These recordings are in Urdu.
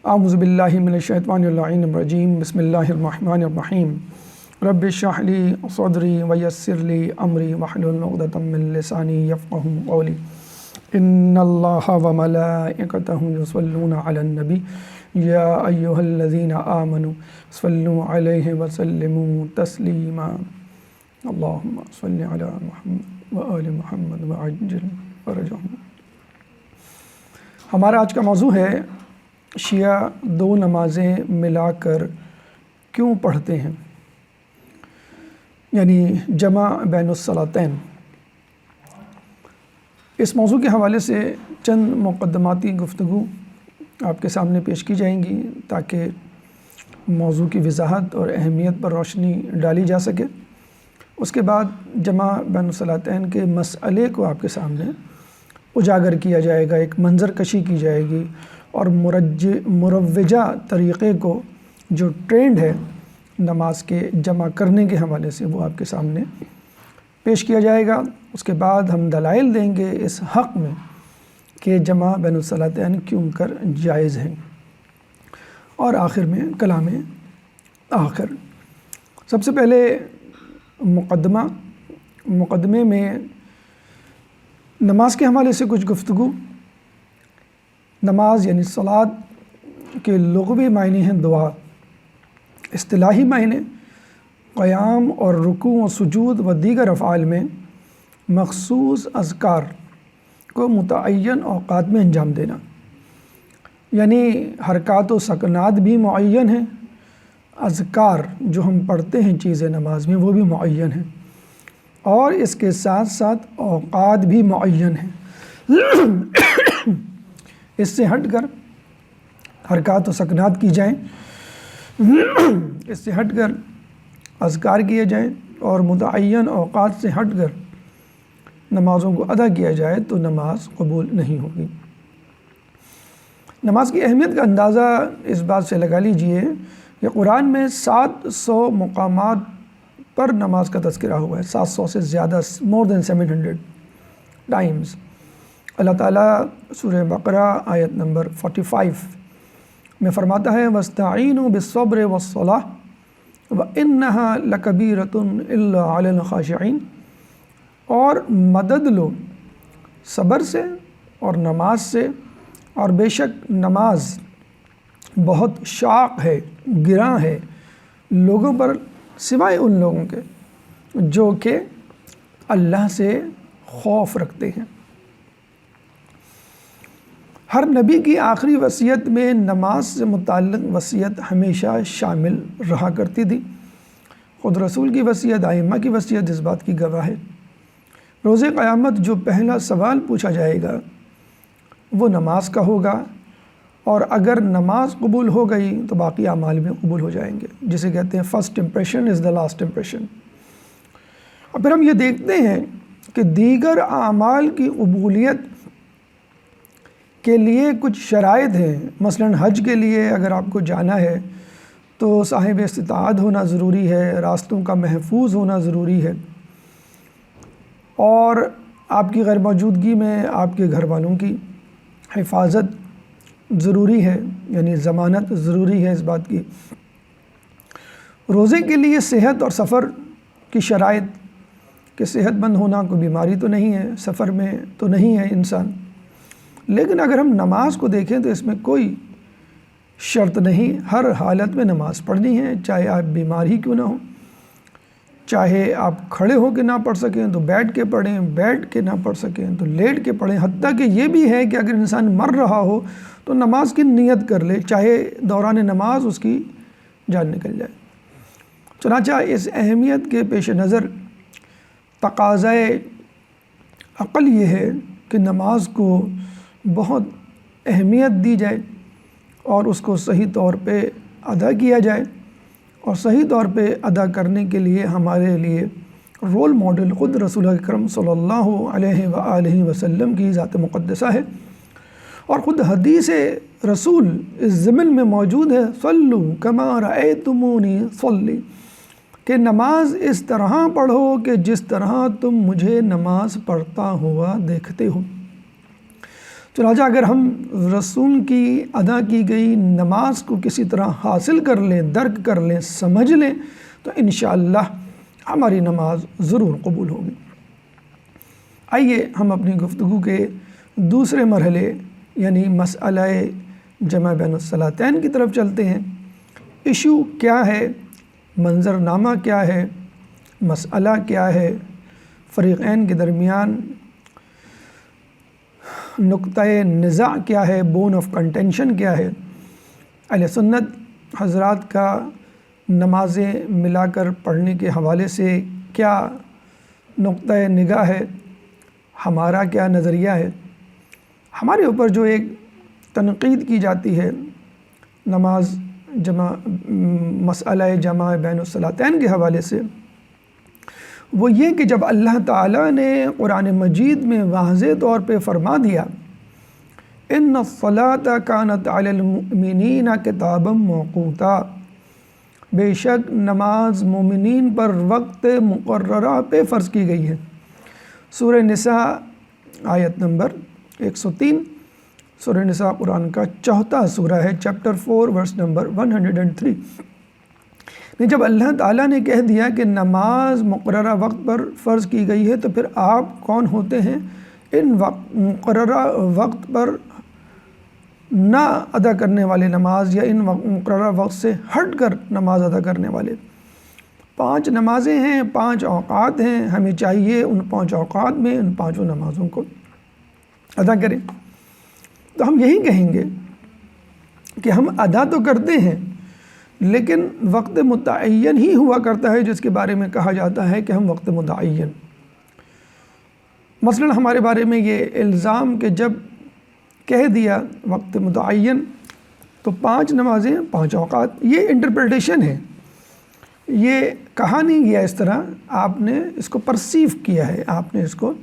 اعوذ باللہ من الشیطان اللعین الرجیم بسم اللہ الرحمن الرحیم رب اشرح لی صدری ویسر لی امری واحلل عقدۃ من لسانی یفقہوا قولی ان اللہ وملائکتہ یصلون علی النبی یا ایہا الذین آمنوا صلوا علیہ وسلموا تسلیما اللہم صل علی محمد وآل محمد وعجل فرجہم۔ ہمارا آج کا موضوع ہے شیعہ دو نمازیں ملا کر کیوں پڑھتے ہیں، یعنی جمع بین الصلاتین۔ اس موضوع کے حوالے سے چند مقدماتی گفتگو آپ کے سامنے پیش کی جائیں گی تاکہ موضوع کی وضاحت اور اہمیت پر روشنی ڈالی جا سکے۔ اس کے بعد جمع بین الصلاتین کے مسئلے کو آپ کے سامنے اجاگر کیا جائے گا، ایک منظر کشی کی جائے گی، اور مروجہ طریقے کو جو ٹرینڈ ہے نماز کے جمع کرنے کے حوالے سے وہ آپ کے سامنے پیش کیا جائے گا۔ اس کے بعد ہم دلائل دیں گے اس حق میں کہ جمع بین الصلاتین کیوں کر جائز ہیں، اور آخر میں کلام آخر۔ سب سے پہلے مقدمے میں نماز کے حوالے سے کچھ گفتگو۔ نماز یعنی صلاۃ کے لغوی معنی ہیں دعا، اصطلاحی معنی قیام اور رکوع و سجود و دیگر افعال میں مخصوص اذکار کو متعین اوقات میں انجام دینا، یعنی حرکات و سکنات بھی معین ہیں، اذکار جو ہم پڑھتے ہیں چیزیں نماز میں وہ بھی معین ہیں، اور اس کے ساتھ ساتھ اوقات بھی معین ہیں۔ اس سے ہٹ کر حرکات و سکنات کی جائیں، اس سے ہٹ کر اذکار کیے جائیں، اور متعین اوقات سے ہٹ کر نمازوں کو ادا کیا جائے تو نماز قبول نہیں ہوگی۔ نماز کی اہمیت کا اندازہ اس بات سے لگا لیجئے کہ قرآن میں 700 مقامات پر نماز کا تذکرہ ہوا ہے، 700 سے زیادہ، more than 700 ٹائمز۔ اللہ تعالیٰ سورہ بقرہ آیت نمبر 45 میں فرماتا ہے وَاسْتَعِینُوا بِالصَّبْرِ وَالصَّلَاةِ وَإِنَّهَا لَكَبِیرَةٌ إِلَّا عَلَى الْخَاشِعِینَ، اور مدد لو صبر سے اور نماز سے، اور بے شک نماز بہت شاق ہے، گراں ہے لوگوں پر سوائے ان لوگوں کے جو کہ اللہ سے خوف رکھتے ہیں۔ ہر نبی کی آخری وصیت میں نماز سے متعلق وصیت ہمیشہ شامل رہا کرتی تھی۔ خود رسول کی وصیت، ائمہ کی وصیت اس بات کی گواہ ہے۔ روز قیامت جو پہلا سوال پوچھا جائے گا وہ نماز کا ہوگا، اور اگر نماز قبول ہو گئی تو باقی اعمال بھی قبول ہو جائیں گے، جسے کہتے ہیں first impression is the last impression. اور پھر ہم یہ دیکھتے ہیں کہ دیگر اعمال کی قبولیت کے لیے کچھ شرائط ہیں۔ مثلا حج کے لیے اگر آپ کو جانا ہے تو صاحب استطاعت ہونا ضروری ہے، راستوں کا محفوظ ہونا ضروری ہے، اور آپ کی غیر موجودگی میں آپ کے گھر والوں کی حفاظت ضروری ہے، یعنی ضمانت ضروری ہے اس بات کی۔ روزے کے لیے صحت اور سفر کی شرائط کہ صحت مند ہونا، کوئی بیماری تو نہیں ہے، سفر میں تو نہیں ہے انسان۔ لیکن اگر ہم نماز کو دیکھیں تو اس میں کوئی شرط نہیں، ہر حالت میں نماز پڑھنی ہے، چاہے آپ بیمار ہی کیوں نہ ہوں، چاہے آپ کھڑے ہو کے نہ پڑھ سکیں تو بیٹھ کے پڑھیں، بیٹھ کے نہ پڑھ سکیں تو لیٹ کے پڑھیں، حتیٰ کہ یہ بھی ہے کہ اگر انسان مر رہا ہو تو نماز کی نیت کر لے، چاہے دوران نماز اس کی جان نکل جائے۔ چنانچہ اس اہمیت کے پیش نظر تقاضۂ عقل یہ ہے کہ نماز کو بہت اہمیت دی جائے اور اس کو صحیح طور پہ ادا کیا جائے، اور صحیح طور پہ ادا کرنے کے لیے ہمارے لیے رول ماڈل خود رسول اکرم صلی اللہ علیہ وآلہ وسلم کی ذات مقدسہ ہے، اور خود حدیث رسول اس ضمن میں موجود ہے صلو کما رأیتمونی صلی، کہ نماز اس طرح پڑھو کہ جس طرح تم مجھے نماز پڑھتا ہوا دیکھتے ہو۔ چنانچہ اگر ہم رسول کی ادا کی گئی نماز کو کسی طرح حاصل کر لیں، درک کر لیں، سمجھ لیں تو انشاءاللہ ہماری نماز ضرور قبول ہوگی۔ آئیے ہم اپنی گفتگو کے دوسرے مرحلے یعنی مسئلہ جمع بین الصلاتین کی طرف چلتے ہیں۔ ایشو کیا ہے، منظرنامہ کیا ہے، مسئلہ کیا ہے، فریقین کے درمیان نقطہ نزاع کیا ہے، بون آف کنٹینشن کیا ہے، اہل سنت حضرات کا نمازیں ملا کر پڑھنے کے حوالے سے کیا نقطہ نگاہ ہے، ہمارا کیا نظریہ ہے۔ ہمارے اوپر جو ایک تنقید کی جاتی ہے نماز مسئلہ جمع بین الصلاتین کے حوالے سے، وہ یہ کہ جب اللہ تعالیٰ نے قرآن مجید میں واضح طور پہ فرما دیا ان الصلاۃ کانت علی المؤمنین کتابا موقوتا، بے شک نماز مومنین پر وقت مقررہ پہ فرض کی گئی ہے، سورہ نساء آیت نمبر 103۔ سورہ نساء قرآن کا 4واں سورہ ہے، چیپٹر 4 ورس نمبر 103۔ جب اللہ تعالیٰ نے کہہ دیا کہ نماز مقررہ وقت پر فرض کی گئی ہے تو پھر آپ کون ہوتے ہیں ان مقررہ وقت پر نہ ادا کرنے والے نماز، یا ان مقررہ وقت سے ہٹ کر نماز ادا کرنے والے؟ 5 نمازیں ہیں، 5 اوقات ہیں، ہمیں چاہیے ان 5 اوقات میں ان 5 نمازوں کو ادا کریں۔ تو ہم یہی کہیں گے کہ ہم ادا تو کرتے ہیں لیکن وقت متعین ہی ہوا کرتا ہے جس کے بارے میں کہا جاتا ہے کہ ہم وقت متعین۔ مثلا ہمارے بارے میں یہ الزام کہ جب کہہ دیا وقت متعین تو 5 نمازیں 5 اوقات، یہ انٹرپریٹیشن ہے، یہ کہا نہیں گیا اس طرح، آپ نے اس کو پرسیو کیا ہے، آپ نے اس کو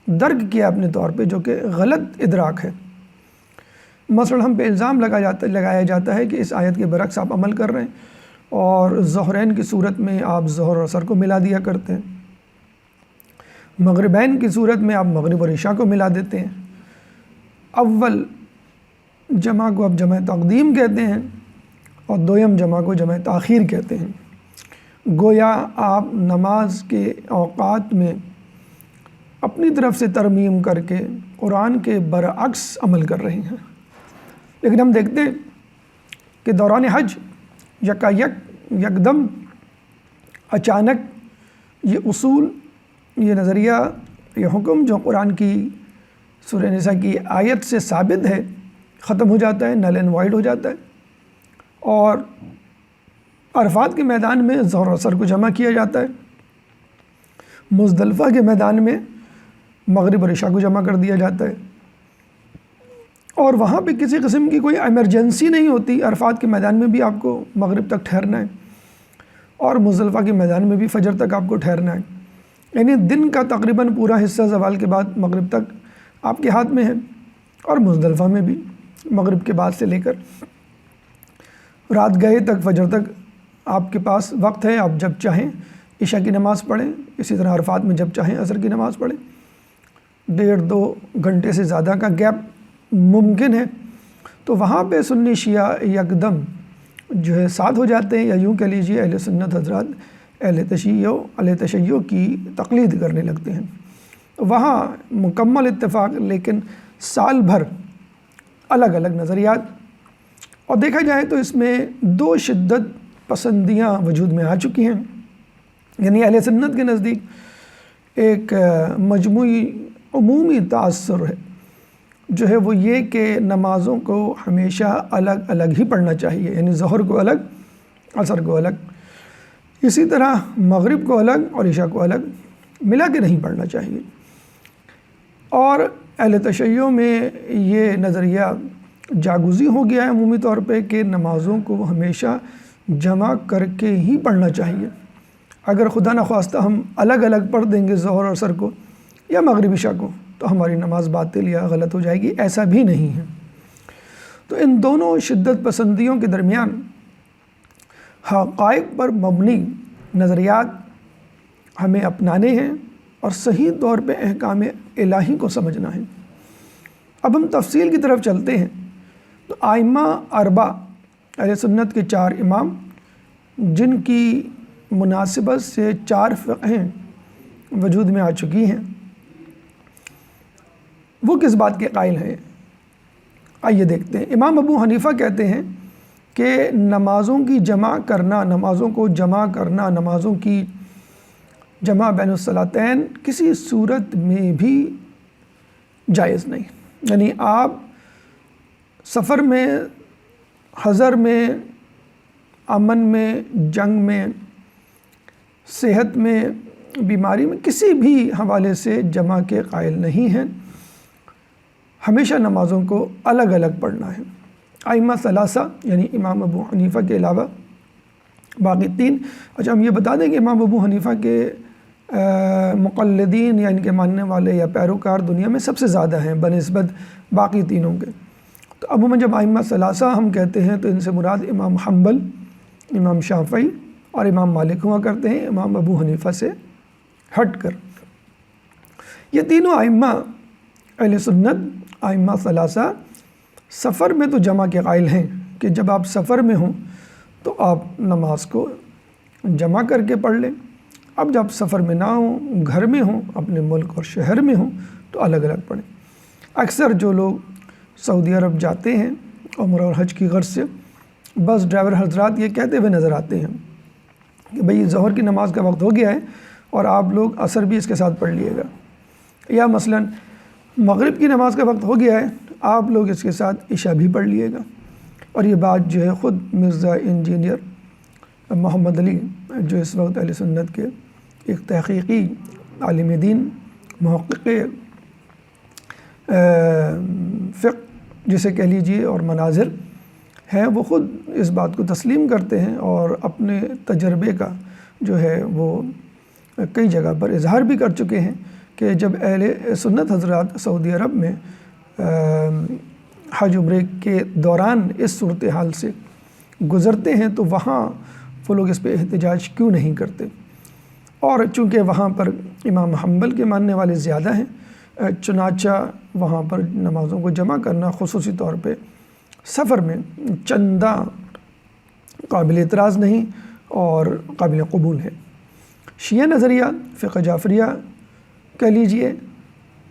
درک کیا اپنے طور پہ، جو کہ غلط ادراک ہے۔ مثلا ہم پہ الزام لگایا جاتا ہے کہ اس آیت کے برعکس آپ عمل کر رہے ہیں اور ظہرین کی صورت میں آپ ظہر اور عصر کو ملا دیا کرتے ہیں، مغربین کی صورت میں آپ مغرب اور عشاء کو ملا دیتے ہیں، اول جمع کو آپ جمع تقدیم کہتے ہیں اور دویم جمع کو جمع تاخیر کہتے ہیں۔ گویا آپ نماز کے اوقات میں اپنی طرف سے ترمیم کر کے قرآن کے برعکس عمل کر رہے ہیں۔ لیکن ہم دیکھتے ہیں کہ دوران حج یکدم اچانک یہ اصول، یہ نظریہ، یہ حکم جو قرآن کی سورہ نساء کی آیت سے ثابت ہے ختم ہو جاتا ہے، نل اینڈ وائڈ ہو جاتا ہے، اور عرفات کے میدان میں ظہر و عصر کو جمع کیا جاتا ہے، مزدلفہ کے میدان میں مغرب اور عشاء کو جمع کر دیا جاتا ہے، اور وہاں پہ کسی قسم کی کوئی ایمرجنسی نہیں ہوتی۔ عرفات کے میدان میں بھی آپ کو مغرب تک ٹھہرنا ہے اور مزدلفہ کے میدان میں بھی فجر تک آپ کو ٹھہرنا ہے، یعنی دن کا تقریباً پورا حصہ زوال کے بعد مغرب تک آپ کے ہاتھ میں ہے، اور مزدلفہ میں بھی مغرب کے بعد سے لے کر رات گئے تک فجر تک آپ کے پاس وقت ہے، آپ جب چاہیں عشاء کی نماز پڑھیں، اسی طرح عرفات میں جب چاہیں عصر کی نماز پڑھیں۔ 1.5-2 گھنٹے سے زیادہ کا گیپ ممکن ہے، تو وہاں پہ سنی شیعہ یکدم جو ہے ساتھ ہو جاتے ہیں، یا یوں کہہ لیجیے اہل سنت حضرات اہل تشیع کی تقلید کرنے لگتے ہیں۔ وہاں مکمل اتفاق، لیکن سال بھر الگ الگ نظریات، اور دیکھا جائے تو اس میں 2 شدت پسندیاں وجود میں آ چکی ہیں۔ یعنی اہل سنت کے نزدیک ایک مجموعی عمومی تاثر ہے جو ہے وہ یہ کہ نمازوں کو ہمیشہ الگ الگ ہی پڑھنا چاہیے، یعنی ظہر کو الگ، عصر کو الگ، اسی طرح مغرب کو الگ اور عشاء کو الگ ملا کے نہیں پڑھنا چاہیے۔ اور اہل تشیع میں یہ نظریہ جاگزی ہو گیا ہے عمومی طور پہ کہ نمازوں کو ہمیشہ جمع کر کے ہی پڑھنا چاہیے۔ اگر خدا نخواستہ ہم الگ الگ پڑھ دیں گے ظہر اور عصر کو یا مغرب عشاء کو تو ہماری نماز باطل یا غلط ہو جائے گی، ایسا بھی نہیں ہے۔ تو ان دونوں شدت پسندیوں کے درمیان حقائق پر مبنی نظریات ہمیں اپنانے ہیں اور صحیح طور پہ احکام الہی کو سمجھنا ہے۔ اب ہم تفصیل کی طرف چلتے ہیں۔ تو ائمہ اربع اہل سنت کے 4 امام جن کی مناسبت سے 4 فقہیں وجود میں آ چکی ہیں، وہ کس بات کے قائل ہیں؟ آئیے دیکھتے ہیں۔ امام ابو حنیفہ کہتے ہیں کہ نمازوں کی جمع کرنا، نمازوں کو جمع کرنا، نمازوں کی جمع بین الصلاتین کسی صورت میں بھی جائز نہیں۔ یعنی آپ سفر میں، حضر میں، امن میں، جنگ میں، صحت میں، بیماری میں، کسی بھی حوالے سے جمع کے قائل نہیں ہیں۔ ہمیشہ نمازوں کو الگ الگ پڑھنا ہے۔ ائمہ ثلاثہ یعنی امام ابو حنیفہ کے علاوہ باقی 3۔ اچھا، ہم یہ بتا دیں کہ امام ابو حنیفہ کے مقلدین یا ان کے ماننے والے یا پیروکار دنیا میں سب سے زیادہ ہیں بنسبت باقی تینوں کے۔ تو عموماً جب ائمہ ثلاثہ ہم کہتے ہیں تو ان سے مراد امام حنبل، امام شافعی اور امام مالک ہوا کرتے ہیں، امام ابو حنیفہ سے ہٹ کر۔ یہ تینوں ائمہ اہل سنت، ائمہ ثلاثہ، سفر میں تو جمع کے قائل ہیں کہ جب آپ سفر میں ہوں تو آپ نماز کو جمع کر کے پڑھ لیں۔ اب جب سفر میں نہ ہوں، گھر میں ہوں، اپنے ملک اور شہر میں ہوں تو الگ الگ پڑھیں۔ اکثر جو لوگ سعودی عرب جاتے ہیں عمرہ اور حج کی غرض سے، بس ڈرائیور حضرات یہ کہتے ہوئے نظر آتے ہیں کہ بھئی ظہر کی نماز کا وقت ہو گیا ہے اور آپ لوگ عصر بھی اس کے ساتھ پڑھ لیے گا، یا مثلاً مغرب کی نماز کا وقت ہو گیا ہے، آپ لوگ اس کے ساتھ عشاء بھی پڑھ لیے گا۔ اور یہ بات جو ہے خود مرزا انجینئر محمد علی، جو اس وقت اہل سنت کے ایک تحقیقی عالم دین، محقق فقہ جسے کہہ لیجئے اور مناظر ہیں، وہ خود اس بات کو تسلیم کرتے ہیں اور اپنے تجربے کا جو ہے وہ کئی جگہ پر اظہار بھی کر چکے ہیں کہ جب اہل سنت حضرات سعودی عرب میں حج عمرے کے دوران اس صورتحال سے گزرتے ہیں تو وہاں وہ لوگ اس پہ احتجاج کیوں نہیں کرتے؟ اور چونکہ وہاں پر امام حنبل کے ماننے والے زیادہ ہیں، چنانچہ وہاں پر نمازوں کو جمع کرنا خصوصی طور پہ سفر میں چندہ قابل اعتراض نہیں اور قابل قبول ہے۔ شیعہ نظریہ، فقہ جعفریہ کہہ لیجئے،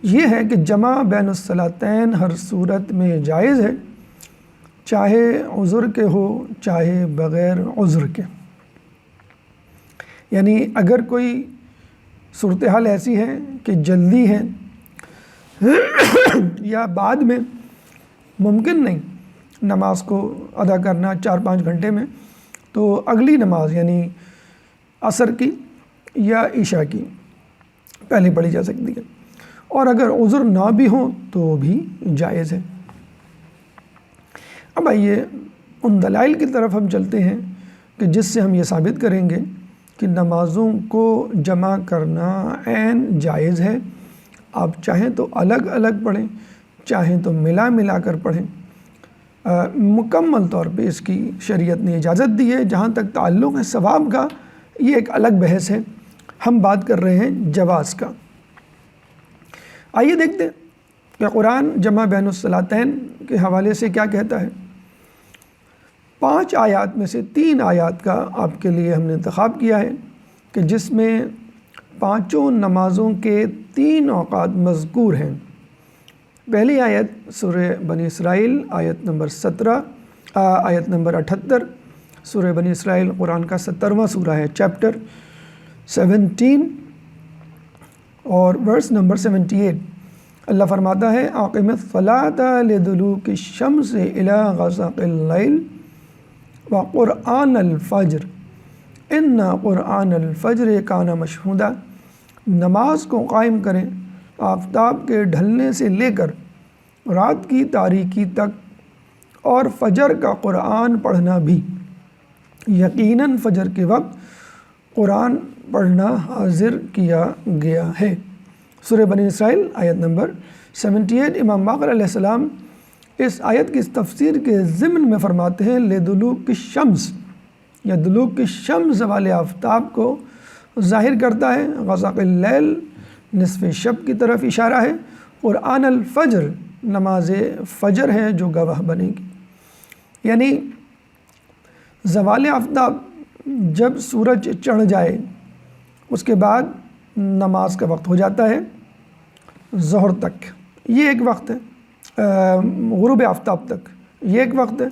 یہ ہے کہ جمع بین الصلاتین ہر صورت میں جائز ہے، چاہے عذر کے ہو چاہے بغیر عذر کے۔ یعنی اگر کوئی صورتحال ایسی ہے کہ جلدی ہے یا بعد میں ممکن نہیں نماز کو ادا کرنا 4-5 گھنٹے میں، تو اگلی نماز یعنی عصر کی یا عشاء کی پہلے پڑھی جا سکتی ہے، اور اگر عذر نہ بھی ہو تو بھی جائز ہے۔ اب آئیے ان دلائل کی طرف ہم چلتے ہیں کہ جس سے ہم یہ ثابت کریں گے کہ نمازوں کو جمع کرنا عین جائز ہے۔ آپ چاہیں تو الگ الگ پڑھیں، چاہیں تو ملا ملا کر پڑھیں، مکمل طور پہ اس کی شریعت نے اجازت دی ہے۔ جہاں تک تعلق ہے ثواب کا، یہ ایک الگ بحث ہے، ہم بات کر رہے ہیں جواز کا۔ آئیے دیکھتے ہیں کہ قرآن جمع بین الصلاتین کے حوالے سے کیا کہتا ہے۔ 5 آیات میں سے 3 آیات کا آپ کے لیے ہم نے انتخاب کیا ہے کہ جس میں 5 نمازوں کے 3 اوقات مذکور ہیں۔ پہلی آیت سورہ بنی اسرائیل آیت نمبر 78۔ سورہ بنی اسرائیل قرآن کا 70واں سورہ ہے، چیپٹر 17 اور ورس نمبر 78۔ اللہ فرماتا ہے اقم الصلاۃ لدلوک الشمس الی غسق اللیل وقرآن الفجر ان قرآن الفجر کان مشہودا۔ نماز کو قائم کریں آفتاب کے ڈھلنے سے لے کر رات کی تاریکی تک، اور فجر کا قرآن پڑھنا بھی، یقیناً فجر کے وقت قرآن پڑھنا حاضر کیا گیا ہے۔ سورہ بنی اسرائیل آیت نمبر 78۔ امام باقر علیہ السلام اس آیت کی تفسیر کے ضمن میں فرماتے ہیں لدلوک الشمس، یا دلوک الشمس زوال آفتاب کو ظاہر کرتا ہے، غسق اللیل نصف شب کی طرف اشارہ ہے، قرآن الفجر نماز فجر ہے جو گواہ بنے گی۔ یعنی زوال آفتاب جب سورج چڑھ جائے اس کے بعد نماز کا وقت ہو جاتا ہے ظہر تک، یہ ایک وقت ہے، غروب آفتاب تک یہ ایک وقت ہے۔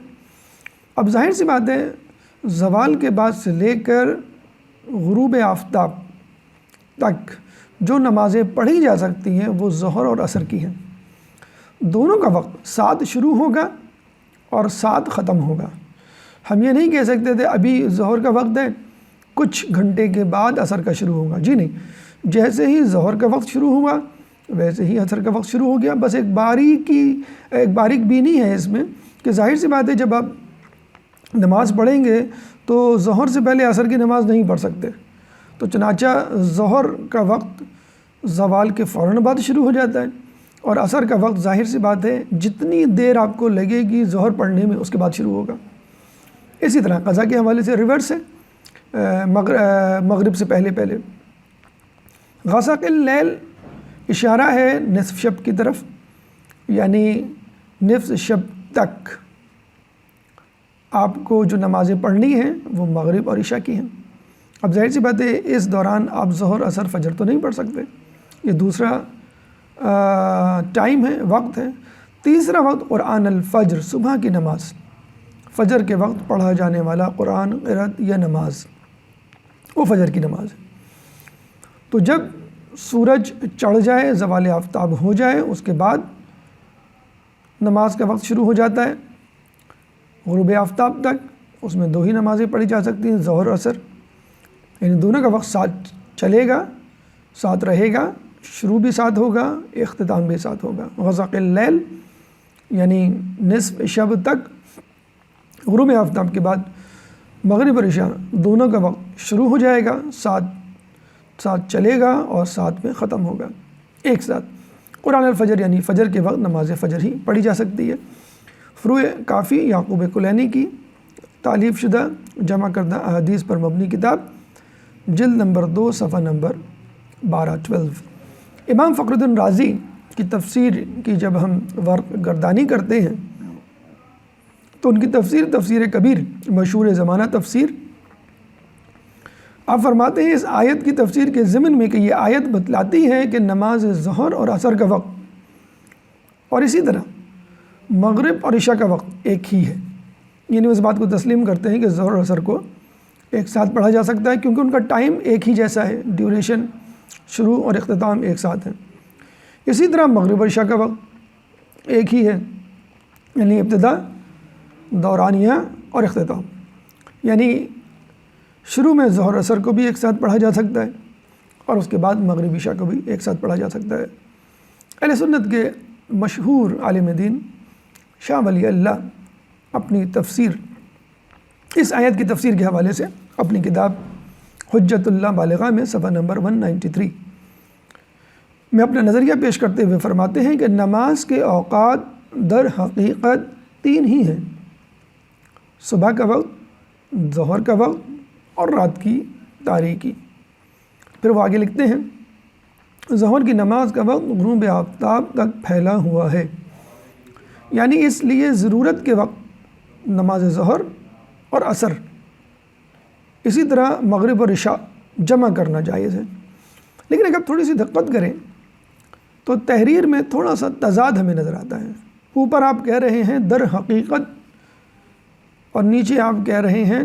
اب ظاہر سی بات ہے زوال کے بعد سے لے کر غروب آفتاب تک جو نمازیں پڑھی جا سکتی ہیں وہ ظہر اور عصر کی ہیں۔ دونوں کا وقت ساتھ شروع ہوگا اور ساتھ ختم ہوگا۔ ہم یہ نہیں کہہ سکتے تھے ابھی ظہر کا وقت ہے کچھ گھنٹے کے بعد عصر کا شروع ہوگا، جی نہیں، جیسے ہی ظہر کا وقت شروع ہوا ویسے ہی عصر کا وقت شروع ہو گیا۔ بس ایک باریک بینی ہے اس میں کہ ظاہر سی بات ہے جب آپ نماز پڑھیں گے تو ظہر سے پہلے عصر کی نماز نہیں پڑھ سکتے، تو چنانچہ ظہر کا وقت زوال کے فوراً بعد شروع ہو جاتا ہے، اور عصر کا وقت ظاہر سی بات ہے جتنی دیر آپ کو لگے گی ظہر پڑھنے میں اس کے بعد شروع ہوگا۔ اسی طرح قضا کے حوالے سے ریورس ہے، مغرب سے پہلے غسق اللیل اشارہ ہے نصف شب کی طرف، یعنی نصف شب تک آپ کو جو نمازیں پڑھنی ہیں وہ مغرب اور عشاء کی ہیں۔ اب ظاہر سی بات ہے اس دوران آپ ظہر عصر فجر تو نہیں پڑھ سکتے، یہ دوسرا ٹائم ہے، وقت ہے۔ تیسرا وقت قرآن الفجر، صبح کی نماز، فجر کے وقت پڑھا جانے والا قرآن قرأت یا نماز وہ فجر کی نماز ہے۔ تو جب سورج چڑھ جائے، زوال آفتاب ہو جائے، اس کے بعد نماز کا وقت شروع ہو جاتا ہے غروب آفتاب تک۔ اس میں دو ہی نمازیں پڑھی جا سکتی ہیں، ظہر اور عصر، یعنی دونوں کا وقت ساتھ چلے گا، ساتھ رہے گا، شروع بھی ساتھ ہوگا، اختتام بھی ساتھ ہوگا۔ غسق اللیل یعنی نصف شب تک، غروب آفتاب کے بعد مغرب اور عشاء دونوں کا وقت شروع ہو جائے گا، ساتھ چلے گا اور ساتھ میں ختم ہوگا ایک ساتھ۔ قرآن الفجر یعنی فجر کے وقت نماز فجر ہی پڑھی جا سکتی ہے۔ فروع کافی یعقوب کلینی کی تالیف شدہ جمع کردہ احادیث پر مبنی کتاب، جلد نمبر 2 صفحہ نمبر 12 امام فخر الدین رازی کی تفسیر کی جب ہم ورق گردانی کرتے ہیں تو ان کی تفسیر کبیر، مشہور زمانہ تفسیر، آپ فرماتے ہیں اس آیت کی تفسیر کے ضمن میں کہ یہ آیت بتلاتی ہے کہ نماز ظہر اور عصر کا وقت اور اسی طرح مغرب اور عشاء کا وقت ایک ہی ہے، یعنی اس بات کو تسلیم کرتے ہیں کہ ظہر اور عصر کو ایک ساتھ پڑھا جا سکتا ہے کیونکہ ان کا ٹائم ایک ہی جیسا ہے، ڈیوریشن شروع اور اختتام ایک ساتھ ہے۔ اسی طرح مغرب اور عشاء کا وقت ایک ہی ہے، یعنی ابتدا، دورانیہ اور اختتام، یعنی شروع میں ظہر عصر کو بھی ایک ساتھ پڑھا جا سکتا ہے اور اس کے بعد مغرب عشاء کو بھی ایک ساتھ پڑھا جا سکتا ہے۔ اہل سنت کے مشہور عالم دین شاہ ولی اللہ اپنی تفسیر، اس آیت کی تفسیر کے حوالے سے اپنی کتاب حجت اللہ بالغہ میں صفحہ نمبر 193 میں اپنا نظریہ پیش کرتے ہوئے فرماتے ہیں کہ نماز کے اوقات در حقیقت 3 ہی ہیں، صبح کا وقت، ظہر کا وقت اور رات کی تاریکی۔ پھر وہ آگے لکھتے ہیں ظہر کی نماز کا وقت غروب آفتاب تک پھیلا ہوا ہے، یعنی اس لیے ضرورت کے وقت نماز ظہر اور عصر، اسی طرح مغرب اور عشاء جمع کرنا جائز ہے۔ لیکن اگر تھوڑی سی دقت کریں تو تحریر میں تھوڑا سا تضاد ہمیں نظر آتا ہے۔ اوپر آپ کہہ رہے ہیں در حقیقت اور نیچے آپ کہہ رہے ہیں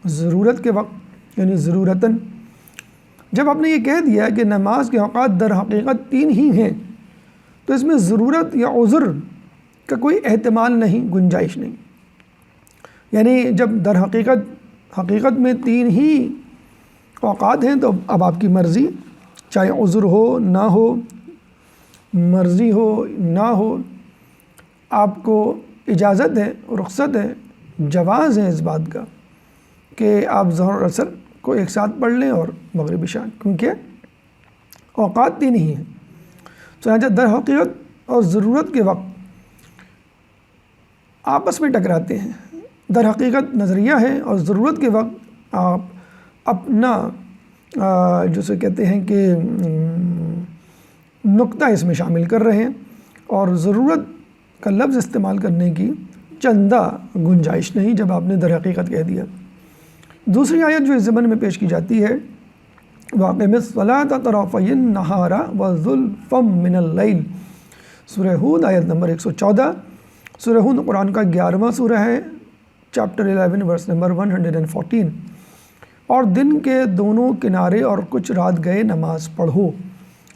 ضرورت کے وقت، یعنی ضرورتاً۔ جب آپ نے یہ کہہ دیا کہ نماز کے اوقات در حقیقت 3 ہی ہیں تو اس میں ضرورت یا عذر کا کوئی احتمال نہیں، گنجائش نہیں، یعنی جب در حقیقت میں 3 ہی اوقات ہیں تو اب آپ کی مرضی، چاہے عذر ہو نہ ہو، مرضی ہو نہ ہو، آپ کو اجازت ہے، رخصت ہے، جواز ہے اس بات کا کہ آپ ظہر اور عصر کو ایک ساتھ پڑھ لیں اور مغرب عشاء، کیونکہ اوقات 3 ہی ہیں۔ چنانچہ در حقیقت اور ضرورت کے وقت آپس میں ٹکراتے ہیں۔ در حقیقت نظریہ ہے اور ضرورت کے وقت آپ اپنا جسے کہتے ہیں کہ نقطہ اس میں شامل کر رہے ہیں، اور ضرورت کا لفظ استعمال کرنے کی چندہ گنجائش نہیں جب آپ نے در حقیقت کہہ دیا۔ دوسری آیت جو اس ضمن میں پیش کی جاتی ہے وَأَقِمِ الصَّلَاةَ طَرَفَيِ النَّهَارِ وَزُلْفًا مِّنَ اللَّيْلِ، سورہ ہود آیت نمبر 114۔ سورہ ہود قرآن کا 11واں سورہ ہے، چیپٹر 11 ورس نمبر 114۔ اور دن کے دونوں کنارے اور کچھ رات گئے نماز پڑھو۔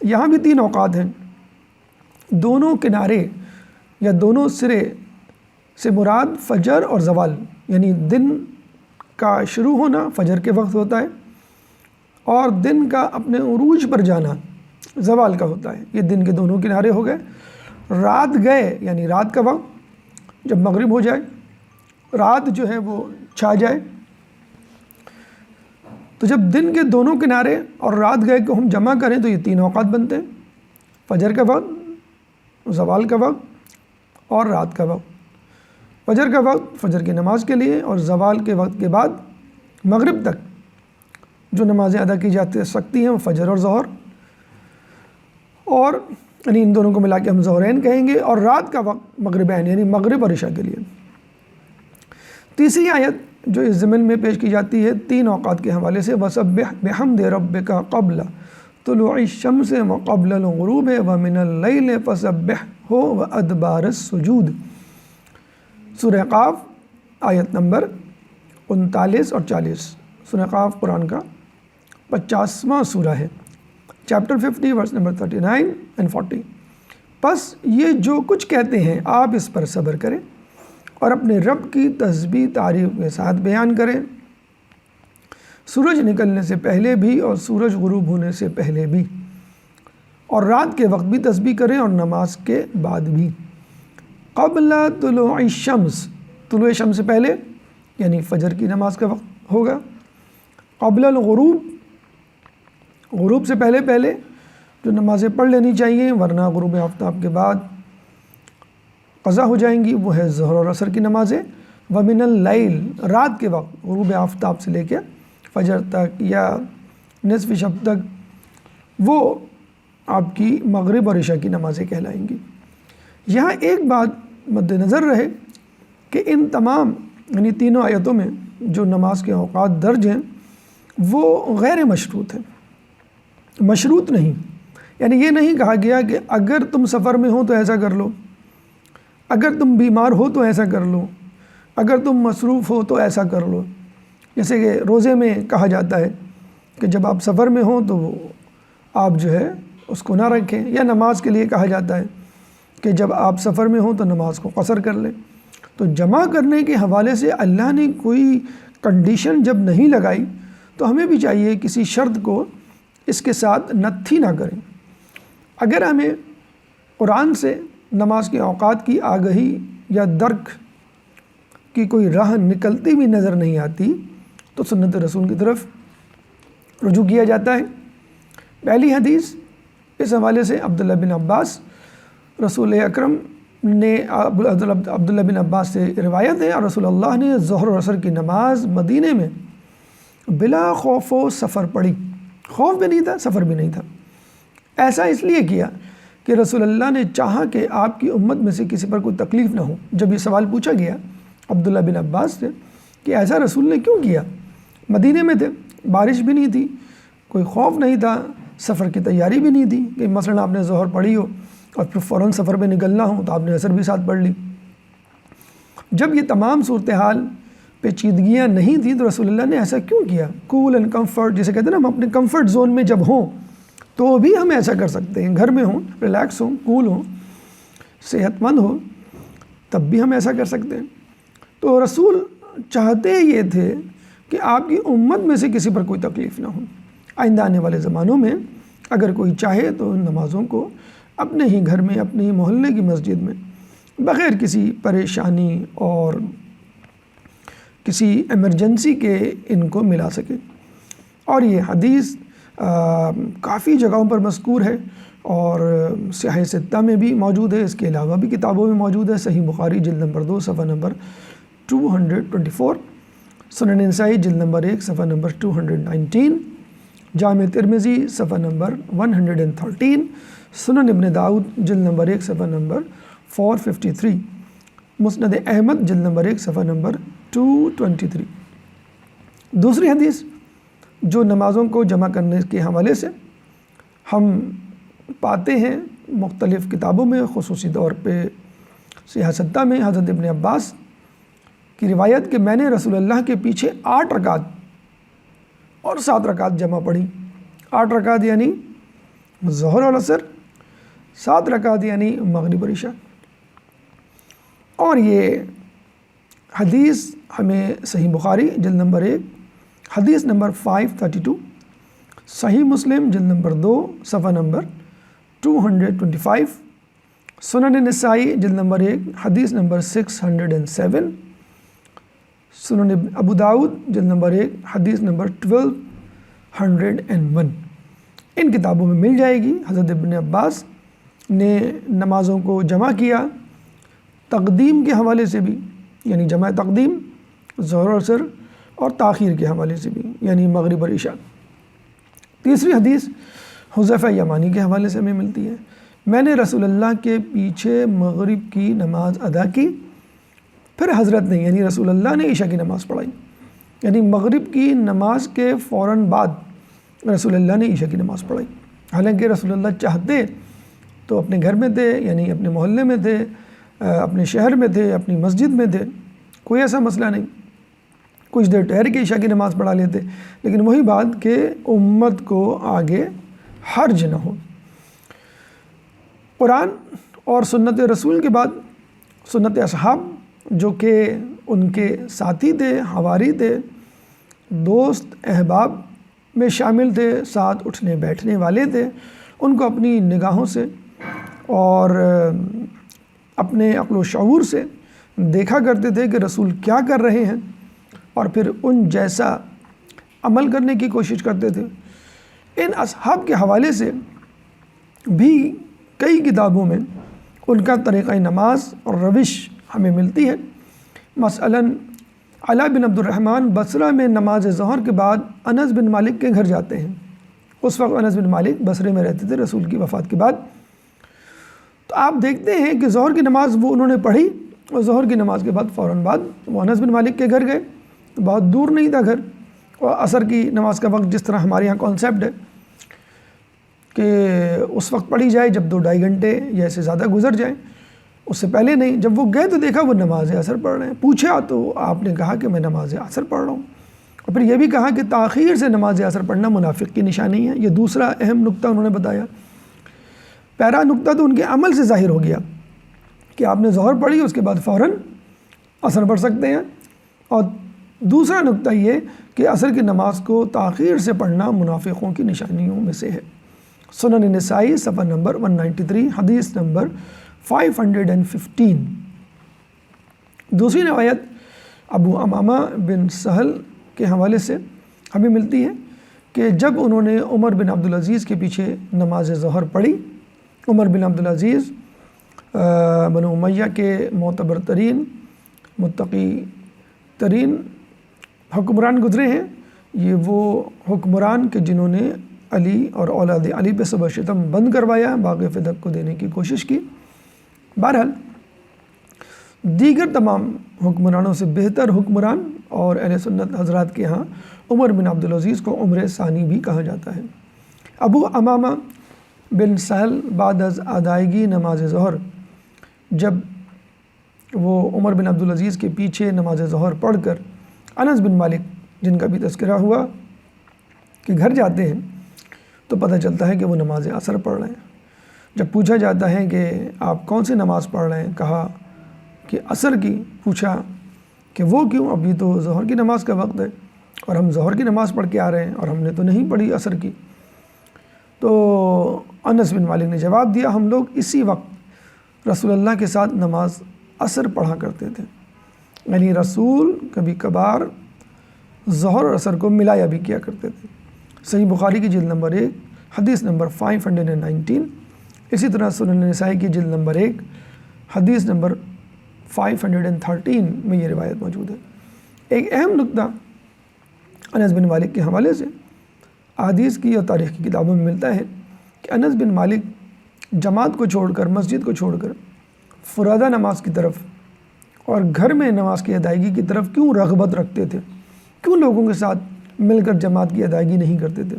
یہاں بھی 3 اوقات ہیں۔ دونوں کنارے یا دونوں سرے سے مراد فجر اور زوال، یعنی دن کا شروع ہونا فجر کے وقت ہوتا ہے اور دن کا اپنے عروج پر جانا زوال کا ہوتا ہے۔ یہ دن کے دونوں کنارے ہو گئے۔ رات گئے یعنی رات کا وقت جب مغرب ہو جائے، رات جو ہے وہ چھا جائے، تو جب دن کے دونوں کنارے اور رات گئے کو ہم جمع کریں تو یہ 3 اوقات بنتے ہیں، فجر کا وقت، زوال کا وقت اور رات کا وقت۔ فجر کا وقت فجر کی نماز کے لیے، اور زوال کے وقت کے بعد مغرب تک جو نمازیں ادا کی جاتی سکتی ہیں وہ فجر اور ظہر، اور یعنی ان دونوں کو ملا کے ہم ظہرین کہیں گے، اور رات کا وقت مغربین یعنی مغرب اور عشاء کے لیے۔ تیسری آیت جو اس ضمن میں پیش کی جاتی ہے 3 اوقات کے حوالے سے وَسَبِّحْ بِحَمْدِ رَبِّكَ قَبْلَ طُلُوعِ الشَّمْسِ وَقَبْلَ الْغُرُوبِ وَمِنَ اللَّيْلِ فَسَبِّحْهُ وَأَدْبَارَ السُّجُودِ، سورہ قاف آیت نمبر 39 اور 40۔ سورہ قاف قرآن کا 50واں سورہ ہے، چیپٹر 50 ورس نمبر 39 and 40۔ پس یہ جو کچھ کہتے ہیں آپ اس پر صبر کریں اور اپنے رب کی تسبیح تعریف کے ساتھ بیان کریں، سورج نکلنے سے پہلے بھی اور سورج غروب ہونے سے پہلے بھی، اور رات کے وقت بھی تسبیح کریں اور نماز کے بعد بھی۔ قبل طلوع الشمس، طلوع شمس سے پہلے یعنی فجر کی نماز کا وقت ہوگا۔ قبل الغروب، غروب سے پہلے جو نمازیں پڑھ لینی چاہیے ورنہ غروب آفتاب کے بعد قضا ہو جائیں گی، وہ ہے ظہر اور عصر کی نمازیں۔ وَمِنَ اللَّيْلِ، رات کے وقت غروب آفتاب سے لے کے فجر تک یا نصف شب تک وہ آپ کی مغرب اور عشاء کی نمازیں کہلائیں گی۔ یہاں ایک بات مد نظر رہے کہ ان تمام یعنی تینوں آیتوں میں جو نماز کے اوقات درج ہیں وہ غیر مشروط ہیں، مشروط نہیں، یعنی یہ نہیں کہا گیا کہ اگر تم سفر میں ہو تو ایسا کر لو، اگر تم بیمار ہو تو ایسا کر لو، اگر تم مصروف ہو تو ایسا کر لو۔ جیسے کہ روزے میں کہا جاتا ہے کہ جب آپ سفر میں ہوں تو آپ جو ہے اس کو نہ رکھیں، یا نماز کے لیے کہا جاتا ہے کہ جب آپ سفر میں ہوں تو نماز کو قصر کر لیں۔ تو جمع کرنے کے حوالے سے اللہ نے کوئی کنڈیشن جب نہیں لگائی تو ہمیں بھی چاہیے کسی شرط کو اس کے ساتھ نتھی نہ کریں۔ اگر ہمیں قرآن سے نماز کے اوقات کی آگہی یا درک کی کوئی راہ نکلتی بھی نظر نہیں آتی تو سنت رسول کی طرف رجوع کیا جاتا ہے۔ پہلی حدیث اس حوالے سے عبداللہ بن عباس، رسول اکرم نے عبداللہ بن عباس سے روایت ہے، اور رسول اللہ نے ظہر و عصر کی نماز مدینے میں بلا خوف و سفر پڑھی، خوف بھی نہیں تھا سفر بھی نہیں تھا۔ ایسا اس لیے کیا کہ رسول اللہ نے چاہا کہ آپ کی امت میں سے کسی پر کوئی تکلیف نہ ہو۔ جب یہ سوال پوچھا گیا عبداللہ بن عباس سے کہ ایسا رسول نے کیوں کیا، مدینے میں تھے، بارش بھی نہیں تھی، کوئی خوف نہیں تھا، سفر کی تیاری بھی نہیں تھی کہ مثلا آپ نے ظہر پڑھی ہو اور پھر فوراً سفر پہ نکلنا ہو تو آپ نے عصر بھی ساتھ پڑھ لی۔ جب یہ تمام صورتحال پیچیدگیاں نہیں تھیں تو رسول اللہ نے ایسا کیوں کیا؟ کول اینڈ کمفرٹ، جسے کہتے ہیں نا ہم اپنے کمفرٹ زون میں جب ہوں تو بھی ہم ایسا کر سکتے ہیں، گھر میں ہوں، ریلیکس ہوں، کول ہوں، صحت مند ہو، تب بھی ہم ایسا کر سکتے ہیں۔ تو رسول چاہتے یہ تھے کہ آپ کی امت میں سے کسی پر کوئی تکلیف نہ ہو۔ آئندہ آنے والے زمانوں میں اگر کوئی چاہے تو ان نمازوں کو اپنے ہی گھر میں، اپنے ہی محلے کی مسجد میں بغیر کسی پریشانی اور کسی ایمرجنسی کے ان کو ملا سکے۔ اور یہ حدیث کافی جگہوں پر مذکور ہے اور صحیح ستہ میں بھی موجود ہے، اس کے علاوہ بھی کتابوں میں موجود ہے۔ صحیح بخاری جلد نمبر 2 صفحہ نمبر 224، سنن نسائی جلد نمبر 1 صفحہ نمبر 219، جامع ترمذی صفحہ نمبر 113، سنن ابن داؤد جلد نمبر 1 صفحہ نمبر 453، مسند احمد جلد نمبر 1 صفحہ نمبر 223۔ دوسری حدیث جو نمازوں کو جمع کرنے کے حوالے سے ہم پاتے ہیں مختلف کتابوں میں، خصوصی طور پہ صحیح 7 میں حضرت ابن عباس کی روایت کہ میں نے رسول اللہ کے پیچھے 8 رکعت اور 7 رکعت جمع پڑھی۔ 8 رکعت یعنی ظہر اور عصر، 7 رکعت یعنی مغرب اور عشاء۔ اور یہ حدیث ہمیں صحیح بخاری جلد نمبر 1 حدیث نمبر 532، صحیح مسلم جلد نمبر 2 صفحہ نمبر 225، سنن نسائی جلد نمبر 1 حدیث نمبر 607، سنن ابو داؤد جلد نمبر 1 حدیث نمبر 1201، ان کتابوں میں مل جائے گی۔ حضرت ابن عباس نے نمازوں کو جمع کیا تقدیم کے حوالے سے بھی، یعنی جمع تقدیم ظہر و عصر، اور تاخیر کے حوالے سے بھی، یعنی مغرب اور عشاء۔ تیسری حدیث حذیفہ یمانی کے حوالے سے ہمیں ملتی ہے، میں نے رسول اللہ کے پیچھے مغرب کی نماز ادا کی، پھر حضرت نے یعنی رسول اللہ نے عشاء کی نماز پڑھائی، یعنی مغرب کی نماز کے فوراً بعد رسول اللہ نے عشاء کی نماز پڑھائی۔ حالانکہ رسول اللہ چاہتے تو اپنے گھر میں تھے، یعنی اپنے محلے میں تھے، اپنے شہر میں تھے، اپنی مسجد میں تھے، کوئی ایسا مسئلہ نہیں، کچھ دیر ٹھہر کے عشاء کی نماز پڑھا لیتے، لیکن وہی بات کہ امت کو آگے حرج نہ ہو۔ قرآن اور سنت رسول کے بعد سنت اصحاب جو کہ ان کے ساتھی تھے، حواری تھے، دوست احباب میں شامل تھے، ساتھ اٹھنے بیٹھنے والے تھے، ان کو اپنی نگاہوں سے اور اپنے عقل و شعور سے دیکھا کرتے تھے کہ رسول کیا کر رہے ہیں، اور پھر ان جیسا عمل کرنے کی کوشش کرتے تھے۔ ان اصحاب کے حوالے سے بھی کئی کتابوں میں ان کا طریقہ نماز اور روش ہمیں ملتی ہے۔ مثلاً علاء بن عبد الرحمن بصرہ میں نماز ظہر کے بعد انس بن مالک کے گھر جاتے ہیں۔ اس وقت انس بن مالک بصرے میں رہتے تھے رسول کی وفات کے بعد۔ تو آپ دیکھتے ہیں کہ ظہر کی نماز وہ انہوں نے پڑھی، اور ظہر کی نماز کے بعد فوراً بعد وہ انس بن مالک کے گھر گئے، بہت دور نہیں تھا گھر، اور عصر کی نماز کا وقت جس طرح ہمارے یہاں کانسیپٹ ہے کہ اس وقت پڑھی جائے جب 2-2.5 گھنٹے یا اسے زیادہ گزر جائیں، اس سے پہلے نہیں۔ جب وہ گئے تو دیکھا وہ نماز عصر پڑھ رہے ہیں، پوچھا تو آپ نے کہا کہ میں نماز عصر پڑھ رہا ہوں، اور پھر یہ بھی کہا کہ تاخیر سے نماز عصر پڑھنا منافق کی نشانی ہے۔ یہ دوسرا اہم نقطہ انہوں نے بتایا۔ پہلا نقطہ تو ان کے عمل سے ظاہر ہو گیا کہ آپ نے ظہر پڑھی، اس کے بعد فوراً عصر پڑھ سکتے ہیں، اور دوسرا نقطہ یہ کہ عصر کی نماز کو تاخیر سے پڑھنا منافقوں کی نشانیوں میں سے ہے۔ سنن نسائی صفحہ نمبر 193 حدیث نمبر 515۔ دوسری روایت ابو امامہ بن سہل کے حوالے سے ہمیں ملتی ہے کہ جب انہوں نے عمر بن عبدالعزیز کے پیچھے نماز ظہر پڑھی، عمر بن عبدالعزیز بنو امیہ کے معتبر ترین متقی ترین حکمران گزرے ہیں۔ یہ وہ حکمران کہ جنہوں نے علی اور اولاد علی پہ صبح شتم بند کروایا، باغ فدق کو دینے کی کوشش کی۔ بہرحال دیگر تمام حکمرانوں سے بہتر حکمران، اور اہل سنت حضرات کے ہاں عمر بن عبدالعزیز کو عمر ثانی بھی کہا جاتا ہے۔ ابو امامہ بن سہل بعد از ادائیگی نماز ظہر جب وہ عمر بن عبدالعزیز کے پیچھے نماز ظہر پڑھ کر انس بن مالک جن کا بھی تذکرہ ہوا کہ گھر جاتے ہیں، تو پتہ چلتا ہے کہ وہ نماز عصر پڑھ رہے ہیں۔ جب پوچھا جاتا ہے کہ آپ کون سی نماز پڑھ رہے ہیں، کہا کہ عصر کی۔ پوچھا کہ وہ کیوں؟ ابھی تو ظہر کی نماز کا وقت ہے، اور ہم ظہر کی نماز پڑھ کے آ رہے ہیں، اور ہم نے تو نہیں پڑھی عصر کی۔ تو انس بن مالک نے جواب دیا، ہم لوگ اسی وقت رسول اللہ کے ساتھ نماز عصر پڑھا کرتے تھے، یعنی رسول کبھی کبھار ظہر اور عصر کو ملایا بھی کیا کرتے تھے۔ صحیح بخاری کی جلد نمبر 1 حدیث نمبر 519، اسی طرح سنن نسائی کی جلد نمبر 1 حدیث نمبر 513 میں یہ روایت موجود ہے۔ ایک اہم نقطہ انس بن مالک کے حوالے سے احادیث کی اور تاریخ کی کتابوں میں ملتا ہے کہ انس بن مالک جماعت کو چھوڑ کر، مسجد کو چھوڑ کر فرادہ نماز کی طرف اور گھر میں نماز کی ادائیگی کی طرف کیوں رغبت رکھتے تھے، کیوں لوگوں کے ساتھ مل کر جماعت کی ادائیگی نہیں کرتے تھے۔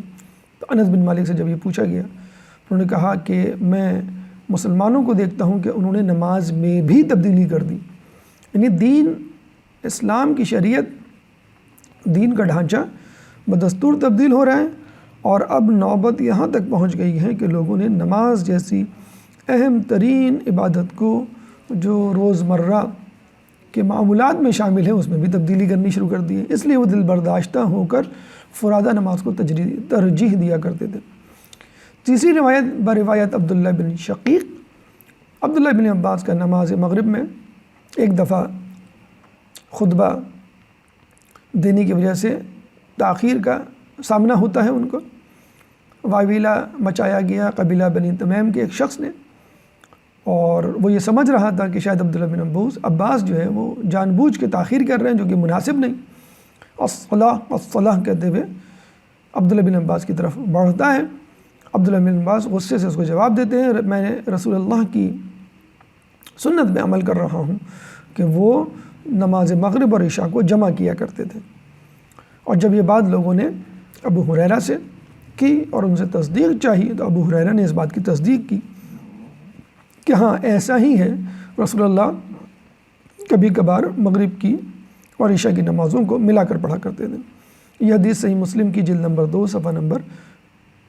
تو انس بن مالک سے جب یہ پوچھا گیا، انہوں نے کہا کہ میں مسلمانوں کو دیکھتا ہوں کہ انہوں نے نماز میں بھی تبدیلی کر دی، یعنی دین، اسلام کی شریعت، دین کا ڈھانچہ بدستور تبدیل ہو رہا ہے، اور اب نوبت یہاں تک پہنچ گئی ہے کہ لوگوں نے نماز جیسی اہم ترین عبادت کو جو روزمرہ کے معمولات میں شامل ہے اس میں بھی تبدیلی کرنی شروع کر دی ہے۔ اس لیے وہ دل برداشتہ ہو کر فرادہ نماز کو ترجیح دیا کرتے تھے۔ تیسری روایت بروایت عبداللہ بن شقیق، عبداللہ بن عباس کا نماز مغرب میں ایک دفعہ خطبہ دینے کی وجہ سے تاخیر کا سامنا ہوتا ہے ان کو، واویلا مچایا گیا قبیلہ بنی تمیم کے ایک شخص نے، اور وہ یہ سمجھ رہا تھا کہ شاید عبداللہ بن عباس جو ہے وہ جان بوجھ کے تاخیر کر رہے ہیں، جو کہ مناسب نہیں۔ الصلاۃ الصلاۃ کہتے ہوئے عبداللہ بن عباس کی طرف بڑھتا ہے۔ عبداللہ بن عباس غصے سے اس کو جواب دیتے ہیں، میں نے رسول اللہ کی سنت میں عمل کر رہا ہوں کہ وہ نماز مغرب اور عشاء کو جمع کیا کرتے تھے۔ اور جب یہ بات لوگوں نے ابو ہریرہ سے کی اور ان سے تصدیق چاہی تو ابو ہریرہ نے اس بات کی تصدیق کی کہ ہاں ایسا ہی ہے، رسول اللہ کبھی کبھار مغرب کی اور عشاء کی نمازوں کو ملا کر پڑھا کرتے تھے۔ یہ حدیث صحیح مسلم کی جلد نمبر 2 صفحہ نمبر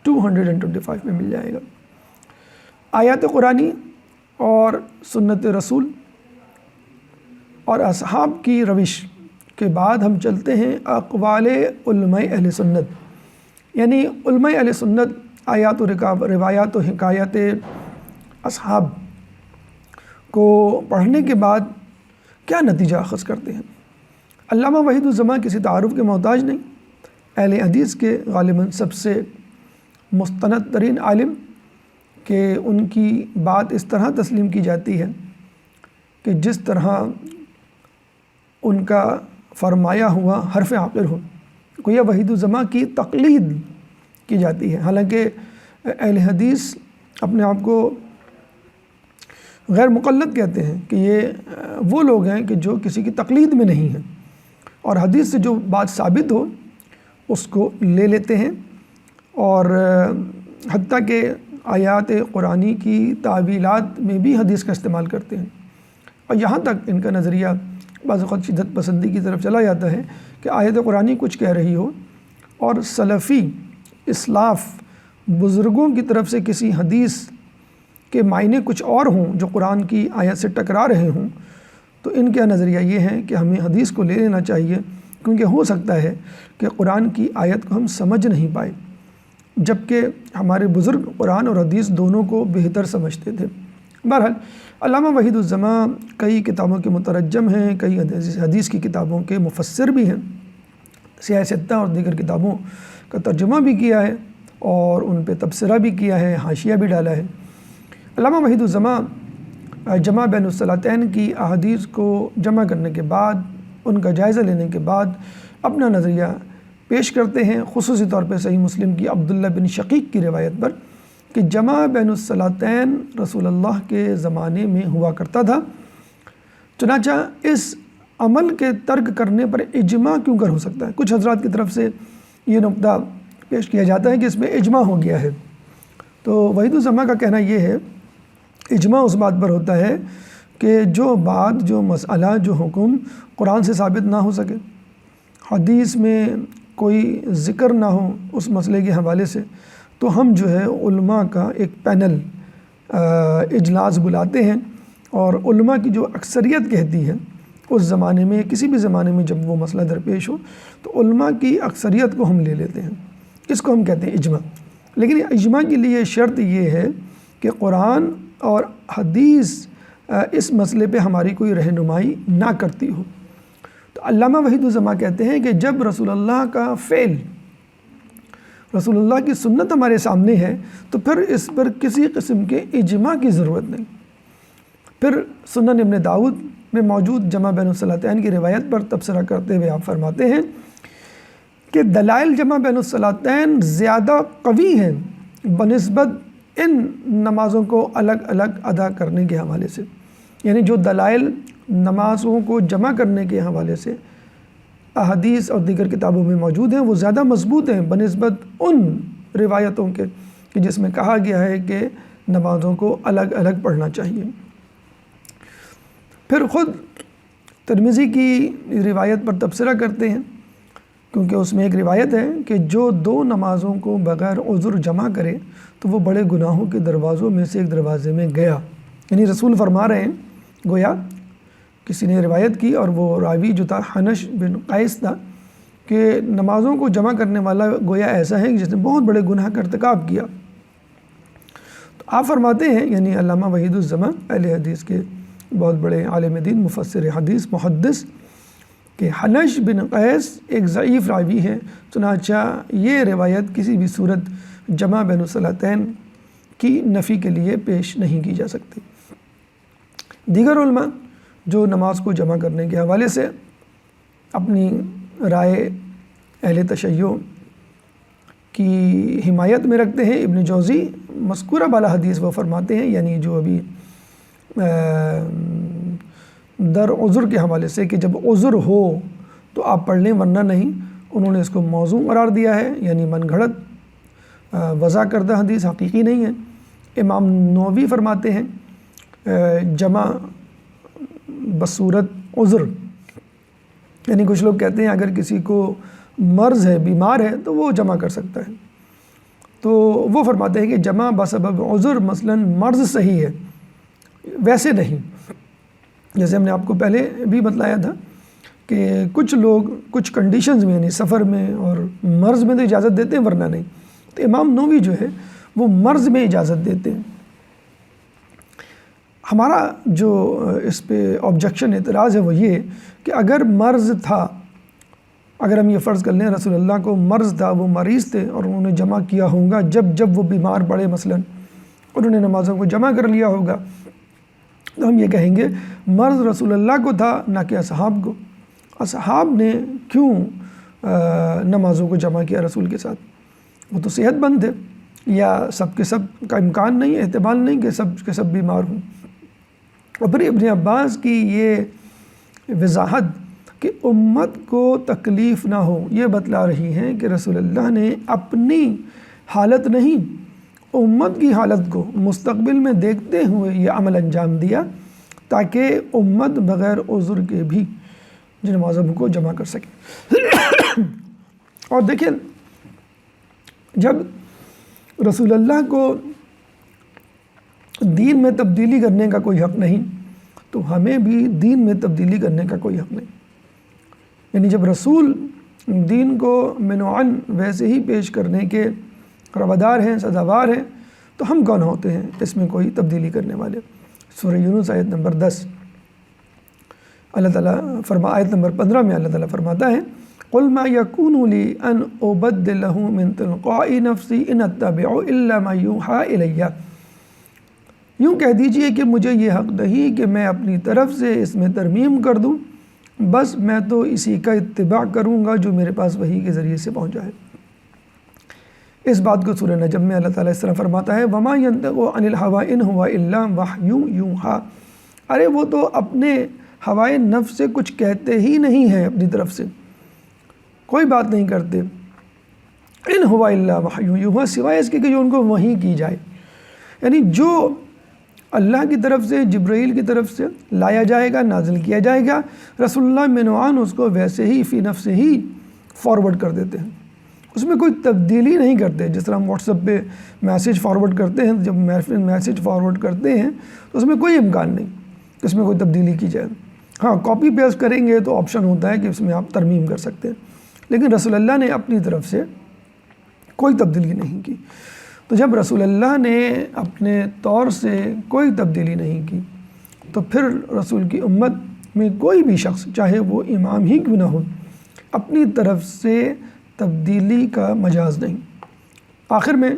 225 میں مل جائے گا۔ آیات قرآنی اور سنت رسول اور اصحاب کی روش کے بعد ہم چلتے ہیں اقوال علماء اہل سنت، یعنی علماء اہل سنت آیات و روایات و حکایات اصحاب کو پڑھنے کے بعد کیا نتیجہ اخذ کرتے ہیں۔ علامہ وحید الزماں کسی تعارف کے محتاج نہیں، اہل حدیث کے غالباً سب سے مستند ترین عالم، کہ ان کی بات اس طرح تسلیم کی جاتی ہے کہ جس طرح ان کا فرمایا ہوا حرف عاقر ہو، گویا وحید الزماں کی تقلید کی جاتی ہے۔ حالانکہ اہل حدیث اپنے آپ کو غیر مقلد کہتے ہیں کہ یہ وہ لوگ ہیں کہ جو کسی کی تقلید میں نہیں ہیں، اور حدیث سے جو بات ثابت ہو اس کو لے لیتے ہیں، اور حتیٰ کہ آیات قرآنی کی تعویلات میں بھی حدیث کا استعمال کرتے ہیں۔ اور یہاں تک ان کا نظریہ بعض اوقات شدت پسندی کی طرف چلا جاتا ہے کہ آیت قرآنی کچھ کہہ رہی ہو اور سلفی اسلاف بزرگوں کی طرف سے کسی حدیث کے معنی کچھ اور ہوں جو قرآن کی آیت سے ٹکرا رہے ہوں، تو ان کا نظریہ یہ ہے کہ ہمیں حدیث کو لے لینا چاہیے، کیونکہ ہو سکتا ہے کہ قرآن کی آیت کو ہم سمجھ نہیں پائے، جبکہ ہمارے بزرگ قرآن اور حدیث دونوں کو بہتر سمجھتے تھے۔ بہرحال علامہ وحید الزماں کئی کتابوں کے مترجم ہیں، کئی حدیث کی کتابوں کے مفسر بھی ہیں، سیاہ ستہ اور دیگر کتابوں کا ترجمہ بھی کیا ہے اور ان پہ تبصرہ بھی کیا ہے، حاشیہ بھی ڈالا ہے۔ علامہ وحید الزماں جمع بین الصلاتین کی احادیث کو جمع کرنے کے بعد، ان کا جائزہ لینے کے بعد اپنا نظریہ پیش کرتے ہیں، خصوصی طور پہ صحیح مسلم کی عبداللہ بن شقیق کی روایت پر کہ جمع بین الصلاتین رسول اللہ کے زمانے میں ہوا کرتا تھا، چنانچہ اس عمل کے ترک کرنے پر اجماع کیوں کر ہو سکتا ہے۔ کچھ حضرات کی طرف سے یہ نقطہ پیش کیا جاتا ہے کہ اس میں اجماع ہو گیا ہے، تو وحید الزماں کا کہنا یہ ہے اجماع اس بات پر ہوتا ہے کہ جو بات، جو مسئلہ، جو حکم قرآن سے ثابت نہ ہو سکے، حدیث میں کوئی ذکر نہ ہو اس مسئلے کے حوالے سے، تو ہم جو ہے علماء کا ایک پینل اجلاس بلاتے ہیں، اور علماء کی جو اکثریت کہتی ہے اس زمانے میں، کسی بھی زمانے میں جب وہ مسئلہ درپیش ہو تو علماء کی اکثریت کو ہم لے لیتے ہیں، اس کو ہم کہتے ہیں اجماع۔ لیکن اجماع کے لیے شرط یہ ہے کہ قرآن اور حدیث اس مسئلے پہ ہماری کوئی رہنمائی نہ کرتی ہو۔ تو علامہ وحید الزماں کہتے ہیں کہ جب رسول اللہ کا فعل، رسول اللہ کی سنت ہمارے سامنے ہے تو پھر اس پر کسی قسم کے اجماع کی ضرورت نہیں۔ پھر سنن ابن داؤد میں موجود جمع بین الصلاتین کی روایت پر تبصرہ کرتے ہوئے آپ فرماتے ہیں کہ دلائل جمع بین الصلاتین زیادہ قوی ہیں بنسبت ان نمازوں کو الگ الگ ادا کرنے کے حوالے سے، یعنی جو دلائل نمازوں کو جمع کرنے کے حوالے سے احادیث اور دیگر کتابوں میں موجود ہیں وہ زیادہ مضبوط ہیں بنسبت ان روایتوں کے کہ جس میں کہا گیا ہے کہ نمازوں کو الگ الگ پڑھنا چاہیے۔ پھر خود ترمذی کی روایت پر تبصرہ کرتے ہیں، کیونکہ اس میں ایک روایت ہے کہ جو دو نمازوں کو بغیر عذر جمع کرے تو وہ بڑے گناہوں کے دروازوں میں سے ایک دروازے میں گیا، یعنی رسول فرما رہے ہیں، گویا کسی نے روایت کی اور وہ راوی جو تھا حنش بن قیس تھا، کہ نمازوں کو جمع کرنے والا گویا ایسا ہے جس نے بہت بڑے گناہ کا ارتکاب کیا۔ تو آپ فرماتے ہیں، یعنی علامہ وحید الزمان اہل حدیث کے بہت بڑے عالم دین مفسر حدیث محدث، کہ حنش بن قیس ایک ضعیف راوی ہے، چنانچہ یہ روایت کسی بھی صورت جمع بین الصلاتین کی نفی کے لیے پیش نہیں کی جا سکتی۔ دیگر علماء جو نماز کو جمع کرنے کے حوالے سے اپنی رائے اہل تشیع کی حمایت میں رکھتے ہیں، ابن جوزی مذکورہ بالا حدیث وہ فرماتے ہیں، یعنی جو ابھی در عذر کے حوالے سے کہ جب عذر ہو تو آپ پڑھ لیں ورنہ نہیں، انہوں نے اس کو موضوع قرار دیا ہے، یعنی من گھڑت وضع کردہ حدیث، حقیقی نہیں ہے۔ امام نووی فرماتے ہیں جمع بصورت عذر، یعنی کچھ لوگ کہتے ہیں اگر کسی کو مرض ہے، بیمار ہے تو وہ جمع کر سکتا ہے، تو وہ فرماتے ہیں کہ جمع بسبب عذر مثلا مرض صحیح ہے، ویسے نہیں۔ جیسے ہم نے آپ کو پہلے بھی بتلایا تھا کہ کچھ لوگ کچھ کنڈیشنز میں، یعنی سفر میں اور مرض میں تو اجازت دیتے ہیں ورنہ نہیں، تو امام نووی جو ہے وہ مرض میں اجازت دیتے ہیں۔ ہمارا جو اس پہ آبجیکشن اعتراض ہے وہ یہ کہ اگر مرض تھا، اگر ہم یہ فرض کر لیں رسول اللہ کو مرض تھا، وہ مریض تھے اور انہوں نے جمع کیا ہوگا جب وہ بیمار پڑے، مثلا انہوں نے نمازوں کو جمع کر لیا ہوگا، تو ہم یہ کہیں گے مرض رسول اللہ کو تھا نہ کہ اصحاب کو۔ اصحاب نے کیوں نمازوں کو جمع کیا رسول کے ساتھ؟ وہ تو صحت مند تھے، یا سب کے سب کا امکان نہیں، احتمال نہیں کہ سب کے سب بیمار ہوں۔ اور پھر ابن عباس کی یہ وضاحت کہ امت کو تکلیف نہ ہو یہ بتلا رہی ہیں کہ رسول اللہ نے اپنی حالت نہیں، امت کی حالت کو مستقبل میں دیکھتے ہوئے یہ عمل انجام دیا تاکہ امت بغیر عذر کے بھی نمازوں کو جمع کر سکے۔ اور دیکھیں، جب رسول اللہ کو دین میں تبدیلی کرنے کا کوئی حق نہیں تو ہمیں بھی دین میں تبدیلی کرنے کا کوئی حق نہیں، یعنی جب رسول دین کو من و عن ویسے ہی پیش کرنے کے روادار ہیں، سزاوار ہیں، تو ہم کون ہوتے ہیں اس میں کوئی تبدیلی کرنے والے؟ سورہ یونس آیت نمبر 10 اللہ تعالیٰ آیت نمبر 15 میں اللہ تعالیٰ فرماتا ہے قُلْ مَا يَكُونُ لِي أَنْ أُبَدِّلَهُ مِنْ تِلْقَاءِ نَفْسِي إِنْ أَتَّبِعُ إِلَّا مَا يُوحَىٰ إِلَيَّ، یوں کہہ دیجئے کہ مجھے یہ حق نہیں کہ میں اپنی طرف سے اس میں ترمیم کر دوں، بس میں تو اسی کا اتباع کروں گا جو میرے پاس وحی کے ذریعے سے پہنچا ہے۔ اس بات کو سورہ نجم میں اللہ تعالیٰ اس طرح فرماتا ہے وَمَا يَنطِقُ عَنِ الْهَوَىٰ إِنْ هُوَ إِلَّا وَحْيٌ يُوحَىٰ، ارے وہ تو اپنے ہوائے نفس سے کچھ کہتے ہی نہیں ہیں، اپنی طرف سے کوئی بات نہیں کرتے، ان ہوا الا وحی یوحیٰ، سوائے اس کے کہ جو ان کو وحی کی جائے، یعنی جو اللہ کی طرف سے جبرائیل کی طرف سے لایا جائے گا، نازل کیا جائے گا، رسول اللہ منوعان اس کو ویسے ہی فی نفس ہی فارورڈ کر دیتے ہیں، اس میں کوئی تبدیلی نہیں کرتے۔ جس طرح ہم واٹس ایپ پہ میسیج فارورڈ کرتے ہیں، جب میسیج فارورڈ کرتے ہیں تو اس میں کوئی امکان نہیں کہ اس میں کوئی تبدیلی کی جائے۔ ہاں کاپی پیسٹ کریں گے تو آپشن ہوتا ہے کہ اس میں آپ ترمیم کر سکتے ہیں، لیکن رسول اللہ نے اپنی طرف سے کوئی تبدیلی نہیں کی۔ تو جب رسول اللہ نے اپنے طور سے کوئی تبدیلی نہیں کی تو پھر رسول کی امت میں کوئی بھی شخص چاہے وہ امام ہی کیوں نہ ہو اپنی طرف سے تبدیلی کا مجاز نہیں۔ آخر میں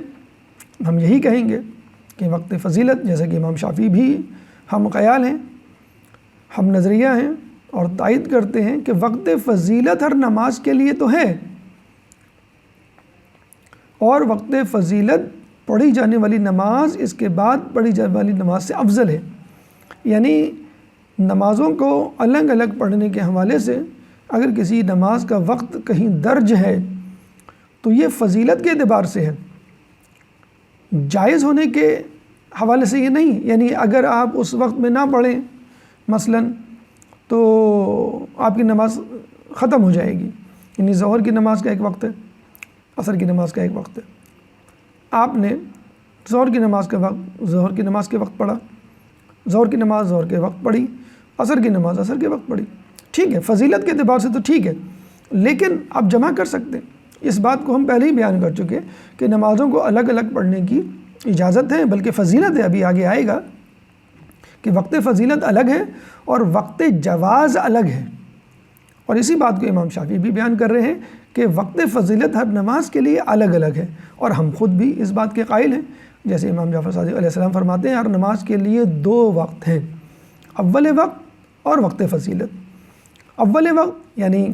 ہم یہی کہیں گے کہ وقت فضیلت، جیسے کہ امام شافعی بھی ہم خیال ہیں، ہم نظریہ ہیں اور تائید کرتے ہیں کہ وقت فضیلت ہر نماز کے لیے تو ہے، اور وقت فضیلت پڑھی جانے والی نماز اس کے بعد پڑھی جانے والی نماز سے افضل ہے۔ یعنی نمازوں کو الگ الگ پڑھنے کے حوالے سے اگر کسی نماز کا وقت کہیں درج ہے تو یہ فضیلت کے اعتبار سے ہے، جائز ہونے کے حوالے سے یہ نہیں۔ یعنی اگر آپ اس وقت میں نہ پڑھیں مثلا تو آپ کی نماز ختم ہو جائے گی۔ یعنی ظہر کی نماز کا ایک وقت ہے، عصر کی نماز کا ایک وقت ہے، آپ نے ظہر کی نماز کا وقت ظہر کی نماز کے وقت پڑھا، ظہر کی نماز ظہر کے وقت پڑھی، عصر کی نماز عصر کے وقت پڑھی، ٹھیک ہے، فضیلت کے اعتبار سے تو ٹھیک ہے، لیکن آپ جمع کر سکتے ہیں۔ اس بات کو ہم پہلے ہی بیان کر چکے کہ نمازوں کو الگ الگ پڑھنے کی اجازت ہے، بلکہ فضیلت ہے، ابھی آگے آئے گا کہ وقت فضیلت الگ ہے اور وقت جواز الگ ہے۔ اور اسی بات کو امام شافعی بھی بیان کر رہے ہیں کہ وقت فضیلت ہر نماز کے لیے الگ الگ ہے، اور ہم خود بھی اس بات کے قائل ہیں۔ جیسے امام جعفر صادق علیہ السلام فرماتے ہیں ہر نماز کے لیے 2 وقت ہیں، اول وقت اور وقت فضیلت۔ اول وقت یعنی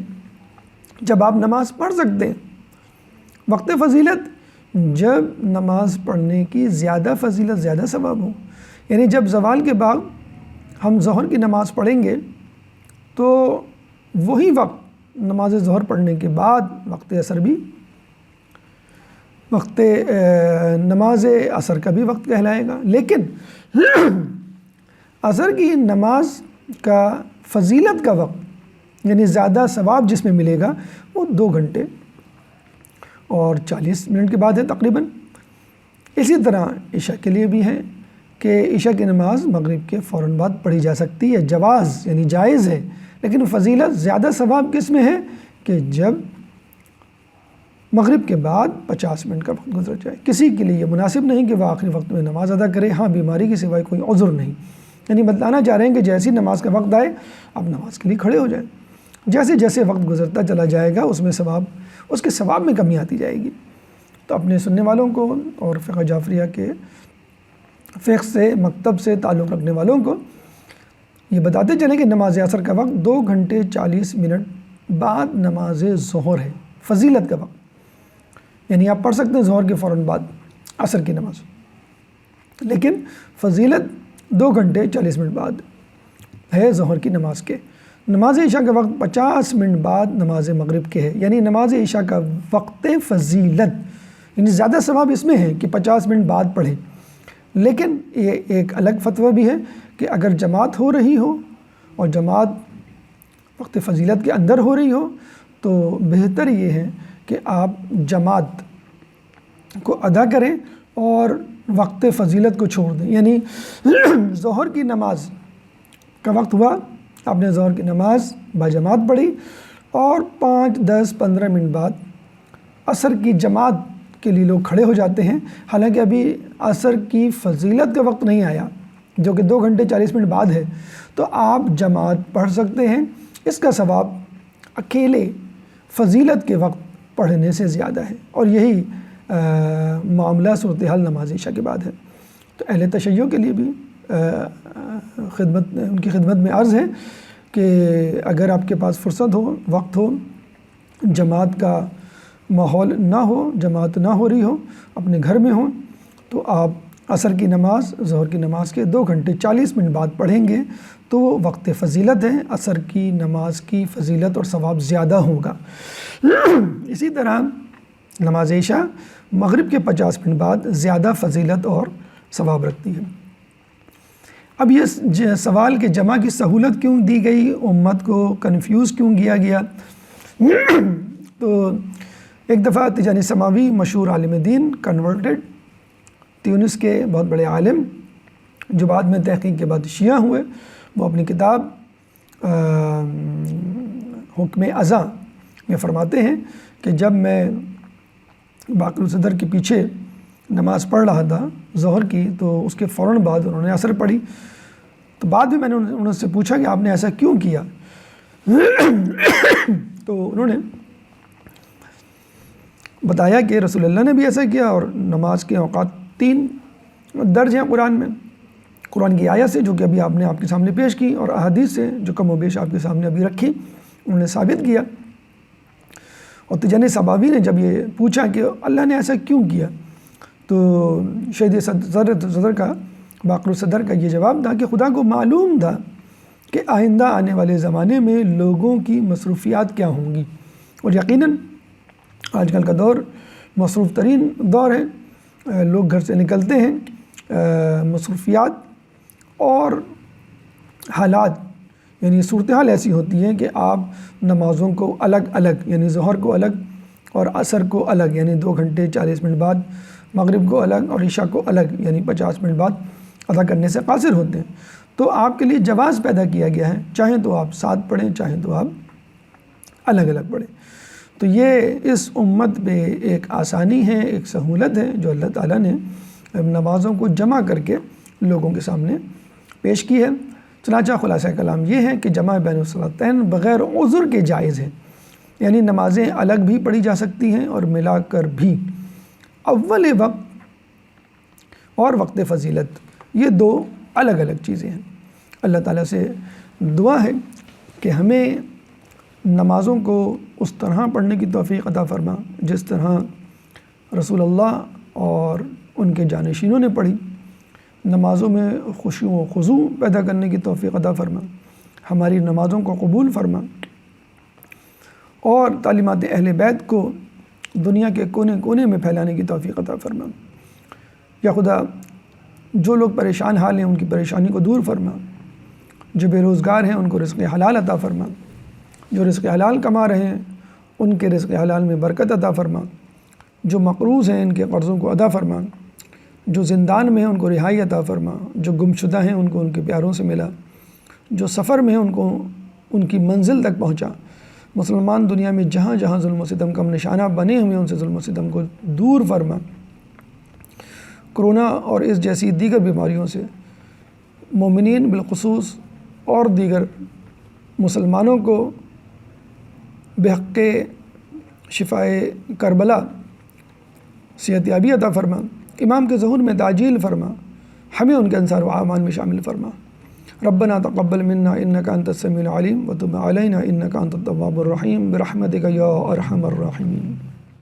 جب آپ نماز پڑھ سکتے ہیں، وقت فضیلت جب نماز پڑھنے کی زیادہ فضیلت زیادہ ثواب ہو۔ یعنی جب زوال کے بعد ہم ظہر کی نماز پڑھیں گے تو وہی وقت نماز ظہر پڑھنے کے بعد وقت عصر بھی وقت نماز عصر کا بھی وقت کہلائے گا، لیکن عصر کی نماز کا فضیلت کا وقت یعنی زیادہ ثواب جس میں ملے گا وہ 2 گھنٹے اور 40 منٹ کے بعد ہے تقریباً۔ اسی طرح عشاء کے لیے بھی ہے کہ عشاء کی نماز مغرب کے فوراً بعد پڑھی جا سکتی ہے، جواز یعنی جائز ہے، لیکن فضیلت زیادہ ثواب کس میں ہے کہ جب مغرب کے بعد 50 منٹ کا وقت گزر جائے۔ کسی کے لیے یہ مناسب نہیں کہ وہ آخری وقت میں نماز ادا کرے، ہاں بیماری کے سوائے کوئی عذر نہیں۔ یعنی بتانا چاہ رہے ہیں کہ جیسی نماز کا وقت آئے آپ نماز کے لیے کھڑے ہو جائیں، جیسے جیسے وقت گزرتا چلا جائے گا اس میں اس کے ثواب میں کمی آتی جائے گی۔ تو اپنے سننے والوں کو اور فقہ جعفریہ کے فقہ سے مکتب سے تعلق رکھنے والوں کو یہ بتاتے چلیں کہ نماز عصر کا وقت 2 گھنٹے 40 منٹ بعد نماز ظہر ہے، فضیلت کا وقت۔ یعنی آپ پڑھ سکتے ہیں ظہر کے فوراً بعد عصر کی نماز، لیکن فضیلت 2 گھنٹے 40 منٹ بعد ہے ظہر کی نماز کے۔ نماز عشاء کا وقت 50 منٹ بعد نماز مغرب کے ہے، یعنی نماز عشاء کا وقت فضیلت یعنی زیادہ ثواب اس میں ہے کہ 50 منٹ بعد پڑھیں۔ لیکن یہ ایک الگ فتویٰ بھی ہے کہ اگر جماعت ہو رہی ہو اور جماعت وقت فضیلت کے اندر ہو رہی ہو تو بہتر یہ ہے کہ آپ جماعت کو ادا کریں اور وقت فضیلت کو چھوڑ دیں۔ یعنی ظہر کی نماز کا وقت ہوا، آپ نے ظہر کی نماز باجماعت پڑھی اور 5 10 15 منٹ بعد عصر کی جماعت کے لیے لوگ کھڑے ہو جاتے ہیں، حالانکہ ابھی عصر کی فضیلت کا وقت نہیں آیا جو کہ 2 گھنٹے 40 منٹ بعد ہے، تو آپ جماعت پڑھ سکتے ہیں۔ اس کا ثواب اکیلے فضیلت کے وقت پڑھنے سے زیادہ ہے، اور یہی معاملہ صورتحال نماز عشاء کے بعد ہے۔ تو اہل تشیع کے لیے بھی ان کی خدمت میں عرض ہے کہ اگر آپ کے پاس فرصت ہو، وقت ہو، جماعت کا ماحول نہ ہو، جماعت نہ ہو رہی ہو، اپنے گھر میں ہوں، تو آپ عصر کی نماز ظہر کی نماز کے 2 گھنٹے 40 منٹ بعد پڑھیں گے تو وہ وقت فضیلت ہے، عصر کی نماز کی فضیلت اور ثواب زیادہ ہوگا۔ اسی طرح نماز عشاء مغرب کے 50 منٹ بعد زیادہ فضیلت اور ثواب رکھتی ہے۔ اب یہ سوال کہ جمع کی سہولت کیوں دی گئی، امت کو کنفیوز کیوں کیا گیا؟ تو ایک دفعہ تیجانی سماوی مشہور عالم دین کنورٹڈ تیونس کے بہت بڑے عالم جو بعد میں تحقیق کے بعد شیعہ ہوئے، وہ اپنی کتاب حکم ازاں میں فرماتے ہیں کہ جب میں باقر الصدر کے پیچھے نماز پڑھ رہا تھا ظہر کی تو اس کے فوراً بعد انہوں نے عصر پڑھی، تو بعد میں نے انہوں سے پوچھا کہ آپ نے ایسا کیوں کیا؟ تو انہوں نے بتایا کہ رسول اللہ نے بھی ایسا کیا، اور نماز کے اوقات 3 درج ہیں قرآن میں، قرآن کی آیت سے جو کہ ابھی آپ نے آپ کے سامنے پیش کی، اور احادیث سے جو کم و بیش آپ کے سامنے ابھی رکھی، انہوں نے ثابت کیا۔ اور تجانی صباوی نے جب یہ پوچھا کہ اللہ نے ایسا کیوں کیا، تو شہید صدر کا باقر الصدر کا یہ جواب تھا کہ خدا کو معلوم تھا کہ آئندہ آنے والے زمانے میں لوگوں کی مصروفیات کیا ہوں گی، اور یقیناً آج کل کا دور مصروف ترین دور ہے، لوگ گھر سے نکلتے ہیں، مصروفیات اور حالات یعنی صورتحال ایسی ہوتی ہے کہ آپ نمازوں کو الگ الگ یعنی ظہر کو الگ اور عصر کو الگ یعنی 2 گھنٹے 40 منٹ بعد، مغرب کو الگ اور عشاء کو الگ یعنی 50 منٹ بعد ادا کرنے سے قاصر ہوتے ہیں۔ تو آپ کے لیے جواز پیدا کیا گیا ہے، چاہیں تو آپ ساتھ پڑھیں، چاہیں تو آپ الگ الگ پڑھیں۔ تو یہ اس امت پہ ایک آسانی ہے، ایک سہولت ہے جو اللہ تعالیٰ نے نمازوں کو جمع کر کے لوگوں کے سامنے پیش کی ہے۔ چنانچہ خلاصہ کلام یہ ہے کہ جمع بین الصلاتین بغیر عذر کے جائز ہے، یعنی نمازیں الگ بھی پڑھی جا سکتی ہیں اور ملا کر بھی۔ اول وقت اور وقت فضیلت یہ 2 الگ الگ چیزیں ہیں۔ اللہ تعالیٰ سے دعا ہے کہ ہمیں نمازوں کو اس طرح پڑھنے کی توفیق عطا فرما جس طرح رسول اللہ اور ان کے جانشینوں نے پڑھی، نمازوں میں خشوع و خضوع پیدا کرنے کی توفیق عطا فرما، ہماری نمازوں کو قبول فرما، اور تعلیمات اہل بیت کو دنیا کے کونے کونے میں پھیلانے کی توفیق عطا فرما۔ یا خدا جو لوگ پریشان حال ہیں ان کی پریشانی کو دور فرما، جو بے روزگار ہیں ان کو رزق حلال عطا فرما، جو رزق حلال کما رہے ہیں ان کے رزق حلال میں برکت عطا فرما، جو مقروض ہیں ان کے قرضوں کو ادا فرما، جو زندان میں ہیں ان کو رہائی عطا فرما، جو گمشدہ ہیں ان کو ان کے پیاروں سے ملا، جو سفر میں ہیں ان کو ان کی منزل تک پہنچا۔ مسلمان دنیا میں جہاں جہاں ظلم و ستم کا نشانہ بنے ہوئے ان سے ظلم و ستم کو دور فرما۔ کرونا اور اس جیسی دیگر بیماریوں سے مومنین بالخصوص اور دیگر مسلمانوں کو بحق شفائے کربلا صحتیابی عطا فرما، امام کے ظہور میں تعجیل فرما، ہمیں ان کے انصار و اعوان میں شامل فرما۔ ربنا تقبل منا انک انت السمیع العلیم وتب علینا انک انت التواب الرحیم برحمتک یا ارحم الراحمین۔